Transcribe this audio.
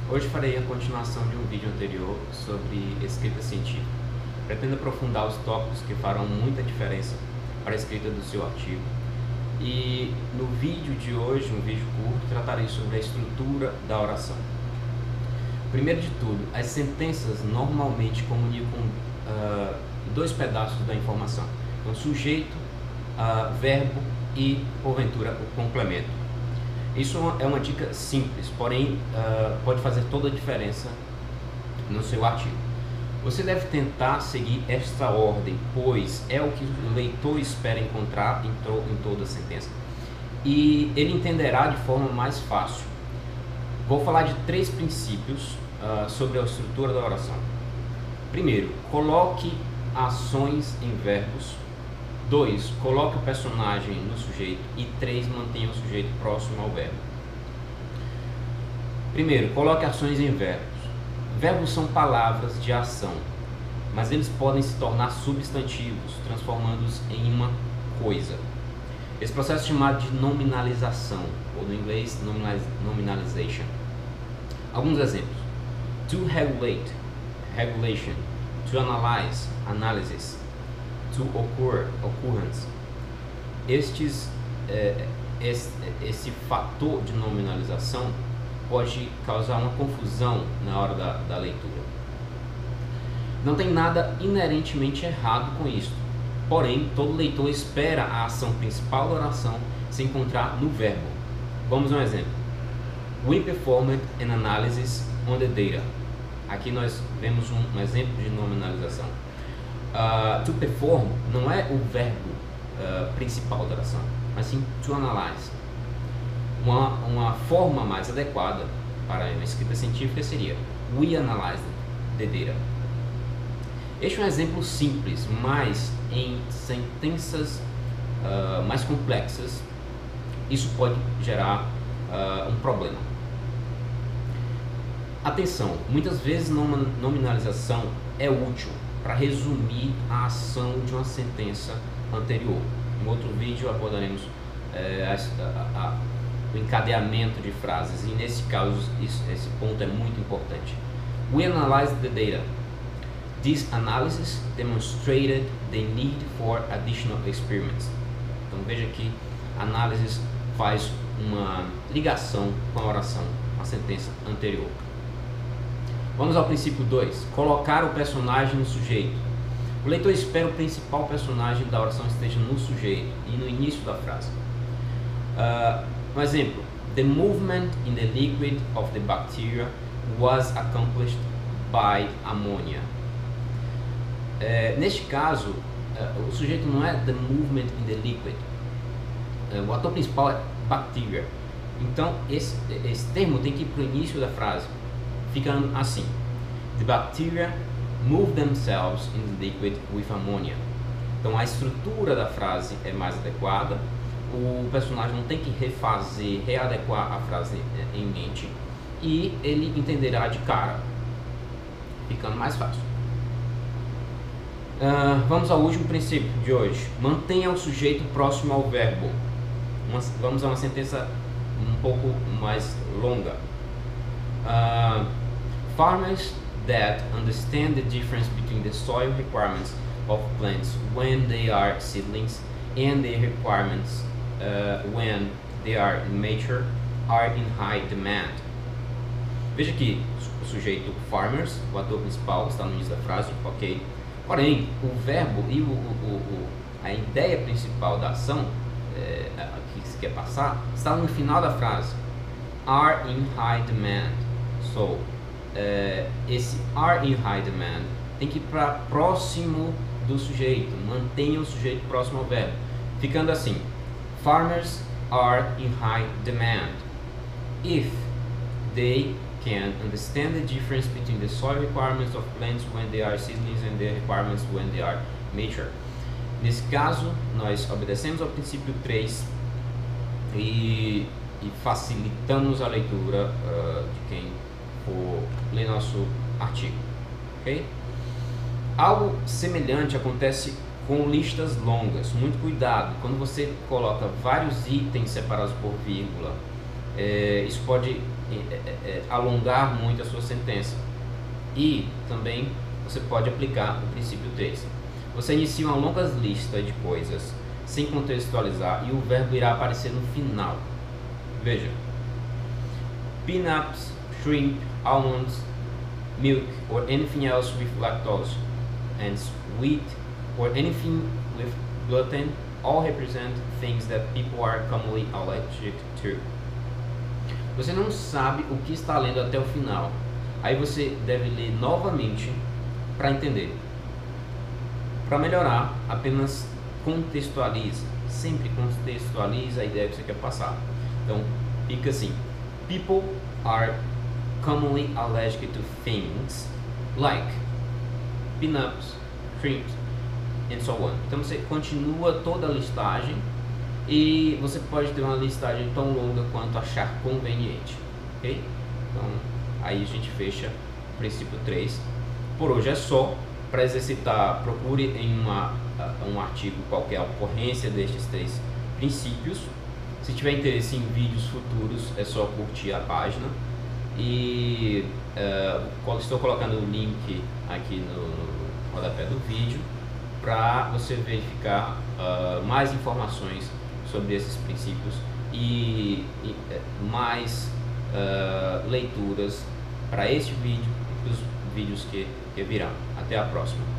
Hoje farei a continuação de um vídeo anterior sobre escrita científica. Pretendo aprofundar os tópicos que farão muita diferença para a escrita do seu artigo. E no vídeo de hoje, um vídeo curto, tratarei sobre a estrutura da oração. Primeiro de tudo, as sentenças normalmente comunicam dois pedaços da informação. Então, sujeito, verbo e, porventura, o complemento. Isso é uma dica simples, porém pode fazer toda a diferença no seu artigo. Você deve tentar seguir esta ordem, pois é o que o leitor espera encontrar em toda a sentença. E ele entenderá de forma mais fácil. Vou falar de 3 princípios sobre a estrutura da oração. Primeiro, coloque ações em verbos. 2. Coloque o personagem no sujeito. E 3. Mantenha o sujeito próximo ao verbo. Primeiro, coloque ações em verbos. Verbos são palavras de ação, mas eles podem se tornar substantivos, transformando-os em uma coisa. Esse processo é chamado de nominalização, ou no inglês, nominalization. Alguns exemplos. To regulate, regulation. To analyze, analysis. To occur, occurrence. Esse fator de nominalização pode causar uma confusão na hora da leitura. Não tem nada inerentemente errado com isso, porém todo leitor espera a ação principal da oração se encontrar no verbo. Vamos a um exemplo. We performed an analysis on the data. Aqui nós vemos um exemplo de nominalização. To perform não é o verbo principal da oração, mas sim to analyze. Uma forma mais adequada para a escrita científica seria We analyzed the data. Este é um exemplo simples, mas em sentenças mais complexas isso pode gerar um problema. Atenção, muitas vezes nominalização é útil para resumir a ação de uma sentença anterior. Em outro vídeo abordaremos o encadeamento de frases, e nesse caso esse ponto é muito importante. We analyzed the data. This analysis demonstrated the need for additional experiments. Então veja que a análise faz uma ligação com a oração, a sentença anterior. Vamos ao princípio 2. Colocar o personagem no sujeito. O leitor espera o principal personagem da oração esteja no sujeito e no início da frase. Um exemplo. The movement in the liquid of the bacteria was accomplished by ammonia. Neste caso, o sujeito não é the movement in the liquid. O ator principal é bacteria. Então, esse termo tem que ir para o início da frase, ficando assim. The bacteria move themselves in the liquid with ammonia. Então, a estrutura da frase é mais adequada. O personagem não tem que readequar a frase em mente, e ele entenderá de cara, ficando mais fácil. Vamos ao último princípio de hoje. Mantenha o sujeito próximo ao verbo. Vamos a uma sentença um pouco mais longa. Farmers that understand the difference between the soil requirements of plants when they are seedlings and the requirements when they are in mature are in high demand. Veja que o sujeito farmers, o ator principal, está no início da frase, ok? Porém, o verbo e a ideia principal da ação que se quer passar está no final da frase. Are in high demand. So, esse are in high demand tem que ir para próximo do sujeito. Mantenha o sujeito próximo ao verbo, ficando assim. Farmers are in high demand if they can understand the difference between the soil requirements of plants when they are seedlings and the requirements when they are mature. Nesse caso, nós obedecemos ao princípio 3 e facilitamos a leitura de quem for ler nosso artigo. Okay? Algo semelhante acontece com listas longas. Muito cuidado quando você coloca vários itens separados por vírgula isso pode alongar muito a sua sentença. E também você pode aplicar o princípio 3. Você inicia uma longa lista de coisas sem contextualizar e o verbo irá aparecer no final. Veja: peanuts, shrimp, almonds, milk, or anything else with lactose, and wheat, or anything with gluten, all represent things that people are commonly allergic to. Você não sabe o que está lendo até o final. Aí você deve ler novamente para entender. Para melhorar, apenas contextualize. Sempre contextualize a ideia que você quer passar. Então, fica assim: people are commonly allergic to things like peanuts, shrimp, and so on. Então você continua toda a listagem e você pode ter uma listagem tão longa quanto achar conveniente, ok? Então aí a gente fecha o princípio 3. Por hoje é só. Para exercitar, procure em um artigo qualquer a ocorrência destes 3 princípios. Se tiver interesse em vídeos futuros, é só curtir a página. E estou colocando o link aqui no rodapé do vídeo para você verificar mais informações sobre esses princípios e mais leituras para este vídeo e para os vídeos que virão. Até a próxima.